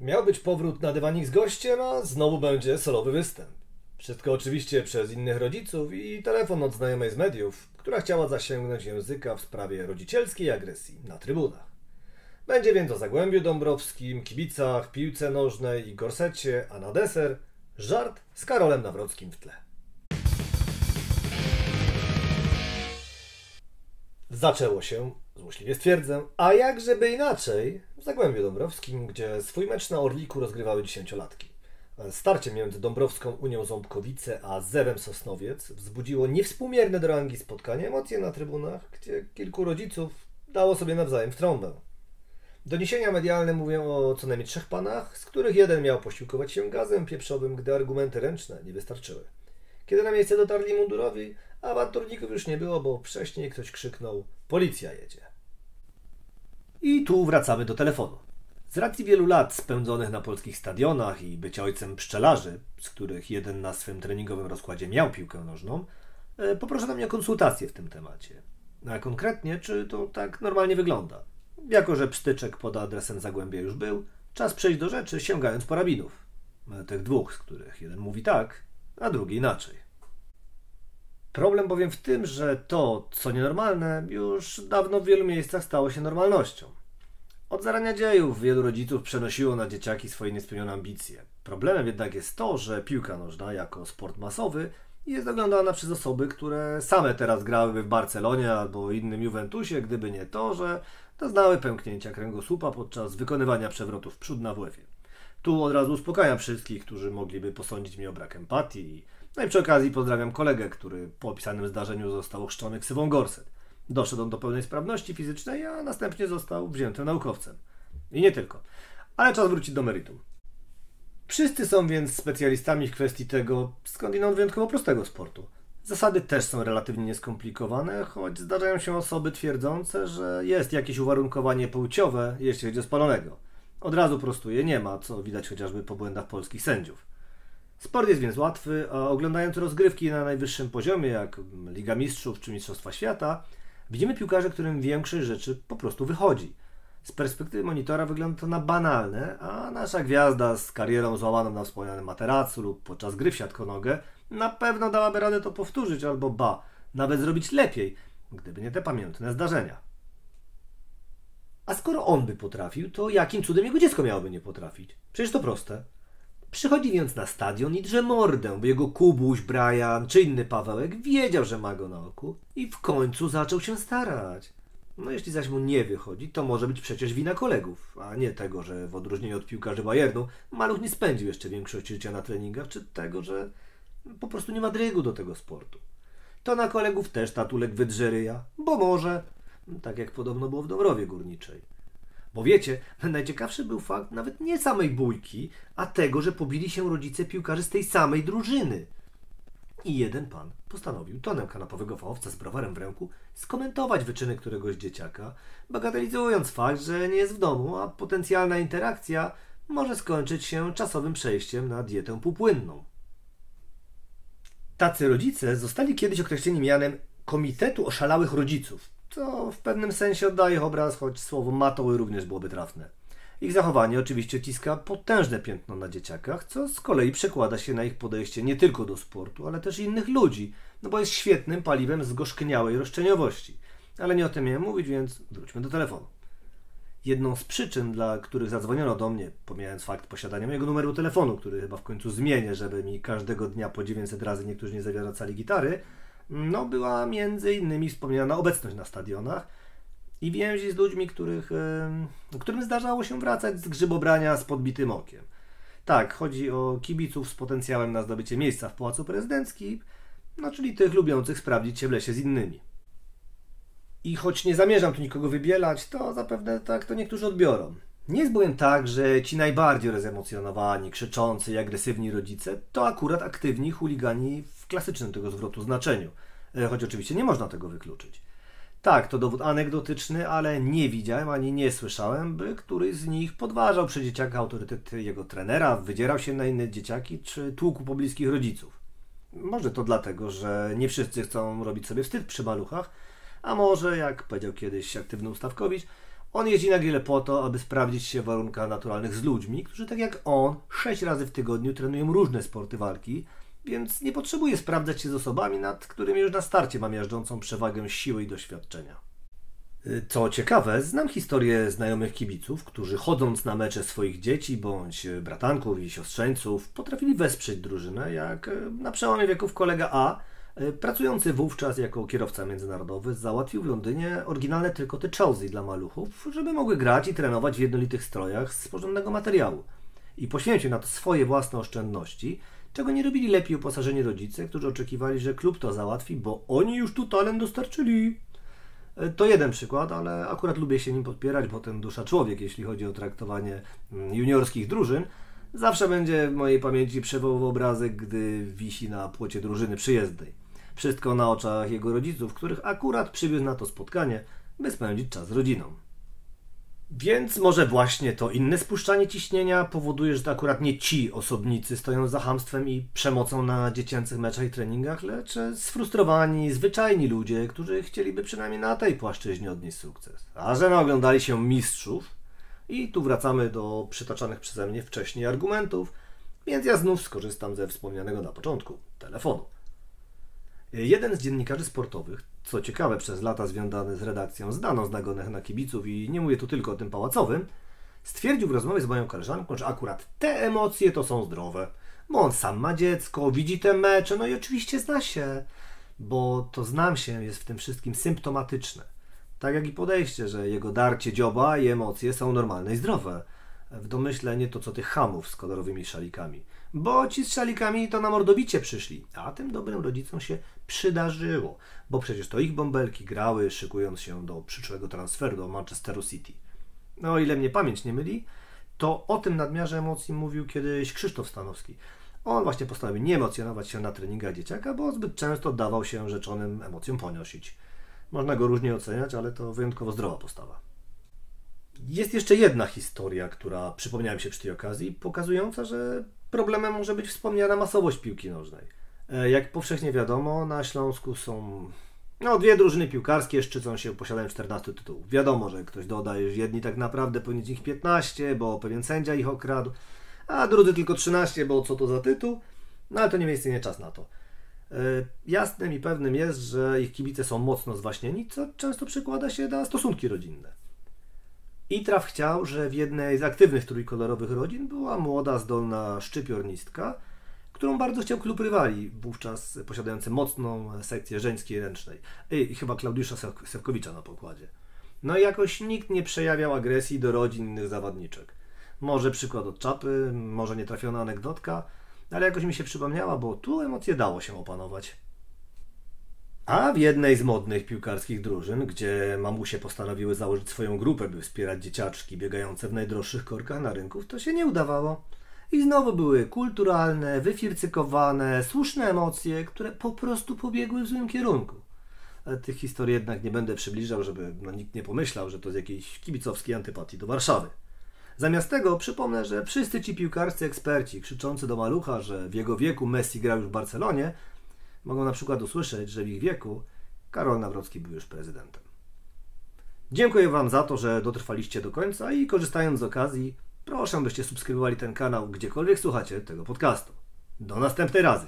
Miał być powrót na dywanik z gościem, a znowu będzie solowy występ. Wszystko oczywiście przez innych rodziców i telefon od znajomej z mediów, która chciała zasięgnąć języka w sprawie rodzicielskiej agresji na trybunach. Będzie więc o Zagłębiu Dąbrowskim, kibicach, piłce nożnej i gorsecie, a na deser żart z Karolem Nawrockim w tle. Zaczęło się, złośliwie stwierdzę, a jakżeby inaczej, w Zagłębiu Dąbrowskim, gdzie swój mecz na Orliku rozgrywały dziesięciolatki. Starcie między Dąbrowską Unią Ząbkowice a Zewem Sosnowiec wzbudziło niewspółmierne do rangi spotkanie emocje na trybunach, gdzie kilku rodziców dało sobie nawzajem w trąbę. Doniesienia medialne mówią o co najmniej 3 panach, z których jeden miał posiłkować się gazem pieprzowym, gdy argumenty ręczne nie wystarczyły. Kiedy na miejsce dotarli mundurowi, awanturników już nie było, bo wcześniej ktoś krzyknął: policja jedzie. I tu wracamy do telefonu. Z racji wielu lat spędzonych na polskich stadionach i bycia ojcem pszczelarzy, z których jeden na swym treningowym rozkładzie miał piłkę nożną, poproszono mnie o konsultację w tym temacie. A konkretnie, czy to tak normalnie wygląda. Jako że pstyczek pod adresem Zagłębia już był, czas przejść do rzeczy, sięgając po rabinów. Tych dwóch, z których jeden mówi tak, a drugi inaczej. Problem bowiem w tym, że to, co nienormalne, już dawno w wielu miejscach stało się normalnością. Od zarania dziejów wielu rodziców przenosiło na dzieciaki swoje niespełnione ambicje. Problemem jednak jest to, że piłka nożna jako sport masowy jest oglądana przez osoby, które same teraz grałyby w Barcelonie albo innym Juventusie, gdyby nie to, że doznały pęknięcia kręgosłupa podczas wykonywania przewrotów w przód na WF-ie. Tu od razu uspokajam wszystkich, którzy mogliby posądzić mnie o brak empatii. No i przy okazji pozdrawiam kolegę, który po opisanym zdarzeniu został ochrzczony ksywą Gorset. Doszedł on do pełnej sprawności fizycznej, a następnie został wziętym naukowcem. I nie tylko. Ale czas wrócić do meritum. Wszyscy są więc specjalistami w kwestii tego skądinąd wyjątkowo prostego sportu. Zasady też są relatywnie nieskomplikowane, choć zdarzają się osoby twierdzące, że jest jakieś uwarunkowanie płciowe, jeśli chodzi o spalonego. Od razu prostuję, nie ma, co widać chociażby po błędach polskich sędziów. Sport jest więc łatwy, a oglądając rozgrywki na najwyższym poziomie, jak Liga Mistrzów czy Mistrzostwa Świata, widzimy piłkarzy, którym większość rzeczy po prostu wychodzi. Z perspektywy monitora wygląda to na banalne, a nasza gwiazda z karierą złamaną na wspomnianym materacu lub podczas gry w siatkonogę na pewno dałaby radę to powtórzyć albo nawet zrobić lepiej, gdyby nie te pamiętne zdarzenia. A skoro on by potrafił, to jakim cudem jego dziecko miałoby nie potrafić? Przecież to proste. Przychodzi więc na stadion i drze mordę, bo jego Kubuś, Brian czy inny Pawełek wiedział, że ma go na oku i w końcu zaczął się starać. No jeśli zaś mu nie wychodzi, to może być przecież wina kolegów, a nie tego, że w odróżnieniu od piłkarzy Bayernu maluch nie spędził jeszcze większości życia na treningach, czy tego, że po prostu nie ma drygu do tego sportu. To na kolegów też tatulek wydrze ryja, bo może, tak jak podobno było w Dąbrowie Górniczej. Bo wiecie, najciekawszy był fakt nawet nie samej bójki, a tego, że pobili się rodzice piłkarzy z tej samej drużyny. I jeden pan postanowił tonem kanapowego fachowca z browarem w ręku skomentować wyczyny któregoś dzieciaka, bagatelizując fakt, że nie jest w domu, a potencjalna interakcja może skończyć się czasowym przejściem na dietę półpłynną. Tacy rodzice zostali kiedyś określeni mianem Komitetu Oszalałych Rodziców, co w pewnym sensie oddaje obraz, choć słowo matoły również byłoby trafne. Ich zachowanie oczywiście ciska potężne piętno na dzieciakach, co z kolei przekłada się na ich podejście nie tylko do sportu, ale też innych ludzi, no bo jest świetnym paliwem zgorzkniałej roszczeniowości. Ale nie o tym miałem mówić, więc wróćmy do telefonu. Jedną z przyczyn, dla których zadzwoniono do mnie, pomijając fakt posiadania mojego numeru telefonu, który chyba w końcu zmienię, żeby mi każdego dnia po 900 razy niektórzy nie zawracali gitary, no była między innymi wspomniana obecność na stadionach i więzi z ludźmi, którym zdarzało się wracać z grzybobrania z podbitym okiem. Tak, chodzi o kibiców z potencjałem na zdobycie miejsca w Pałacu Prezydenckim, no czyli tych lubiących sprawdzić się w lesie z innymi. I choć nie zamierzam tu nikogo wybielać, to zapewne tak to niektórzy odbiorą. Nie jest bowiem tak, że ci najbardziej rozemocjonowani, krzyczący i agresywni rodzice to akurat aktywni chuligani w klasycznym tego zwrotu znaczeniu, choć oczywiście nie można tego wykluczyć. Tak, to dowód anegdotyczny, ale nie widziałem ani nie słyszałem, by któryś z nich podważał przy dzieciakach autorytet jego trenera, wydzierał się na inne dzieciaki czy tłukł pobliskich rodziców. Może to dlatego, że nie wszyscy chcą robić sobie wstyd przy maluchach, a może, jak powiedział kiedyś aktywny ustawkowicz, On jeździ na grille po to, aby sprawdzić się w warunkach naturalnych z ludźmi, którzy tak jak on 6 razy w tygodniu trenują różne sporty walki, więc nie potrzebuje sprawdzać się z osobami, nad którymi już na starcie ma miażdżącą przewagę siły i doświadczenia. Co ciekawe, znam historię znajomych kibiców, którzy chodząc na mecze swoich dzieci bądź bratanków i siostrzeńców potrafili wesprzeć drużynę, jak na przełomie wieków kolega A, pracujący wówczas jako kierowca międzynarodowy, załatwił w Londynie oryginalne trykoty Chelsea dla maluchów, żeby mogły grać i trenować w jednolitych strojach z porządnego materiału. I poświęcił na to swoje własne oszczędności, czego nie robili lepiej uposażeni rodzice, którzy oczekiwali, że klub to załatwi, bo oni już tu talent dostarczyli. To jeden przykład, ale akurat lubię się nim podpierać, bo ten dusza człowiek, jeśli chodzi o traktowanie juniorskich drużyn, zawsze będzie w mojej pamięci przywoływał obrazek, gdy wisi na płocie drużyny przyjezdnej. Wszystko na oczach jego rodziców, których akurat przywiózł na to spotkanie, by spędzić czas z rodziną. Więc może właśnie to inne spuszczanie ciśnienia powoduje, że to akurat nie ci osobnicy stoją za chamstwem i przemocą na dziecięcych meczach i treningach, lecz sfrustrowani, zwyczajni ludzie, którzy chcieliby przynajmniej na tej płaszczyźnie odnieść sukces. A że naoglądali się mistrzów, i tu wracamy do przytaczanych przeze mnie wcześniej argumentów, więc ja znów skorzystam ze wspomnianego na początku telefonu. Jeden z dziennikarzy sportowych, co ciekawe przez lata związany z redakcją znaną z nagonek na kibiców i nie mówię tu tylko o tym pałacowym, stwierdził w rozmowie z moją koleżanką, że akurat te emocje to są zdrowe, bo on sam ma dziecko, widzi te mecze, no i oczywiście zna się, bo to znam się jest w tym wszystkim symptomatyczne. Tak jak i podejście, że jego darcie dzioba i emocje są normalne i zdrowe. W domyśle nie to co tych chamów z kolorowymi szalikami. Bo ci z szalikami to na mordobicie przyszli, a tym dobrym rodzicom się przydarzyło, bo przecież to ich bąbelki grały, szykując się do przyszłego transferu do Manchesteru City. No o ile mnie pamięć nie myli, to o tym nadmiarze emocji mówił kiedyś Krzysztof Stanowski. On właśnie postanowił nie emocjonować się na treningach dzieciaka, bo zbyt często dawał się rzeczonym emocjom poniosić. Można go różnie oceniać, ale to wyjątkowo zdrowa postawa. Jest jeszcze jedna historia, która przypomniała mi się przy tej okazji, pokazująca, że problemem może być wspomniana masowość piłki nożnej. Jak powszechnie wiadomo, na Śląsku są dwie drużyny piłkarskie, szczycą się posiadaniem 14 tytułów. Wiadomo, że ktoś doda, że jedni tak naprawdę powinni mieć ich 15, bo pewien sędzia ich okradł, a drudzy tylko 13, bo co to za tytuł? No ale to nie miejsce, nie czas na to. Jasnym i pewnym jest, że ich kibice są mocno zwaśnieni, co często przekłada się na stosunki rodzinne. I traf chciał, że w jednej z aktywnych trójkolorowych rodzin była młoda, zdolna szczypiornistka, którą bardzo chciał klub rywali, wówczas posiadający mocną sekcję żeńskiej ręcznej. I chyba Klaudiusza Sewkowicza na pokładzie. No i jakoś nikt nie przejawiał agresji do rodzin innych zawodniczek. Może przykład od czapy, może nietrafiona anegdotka, ale jakoś mi się przypomniała, bo tu emocje dało się opanować. A w jednej z modnych piłkarskich drużyn, gdzie mamusie postanowiły założyć swoją grupę, by wspierać dzieciaczki biegające w najdroższych korkach na rynku, to się nie udawało. I znowu były kulturalne, wyfircykowane, słuszne emocje, które po prostu pobiegły w złym kierunku. Ale tych historii jednak nie będę przybliżał, żeby nikt nie pomyślał, że to z jakiejś kibicowskiej antypatii do Warszawy. Zamiast tego przypomnę, że wszyscy ci piłkarscy eksperci krzyczący do malucha, że w jego wieku Messi grał już w Barcelonie, mogą na przykład usłyszeć, że w ich wieku Karol Nawrocki był już prezydentem. Dziękuję Wam za to, że dotrwaliście do końca i korzystając z okazji, proszę byście subskrybowali ten kanał, gdziekolwiek słuchacie tego podcastu. Do następnej razy.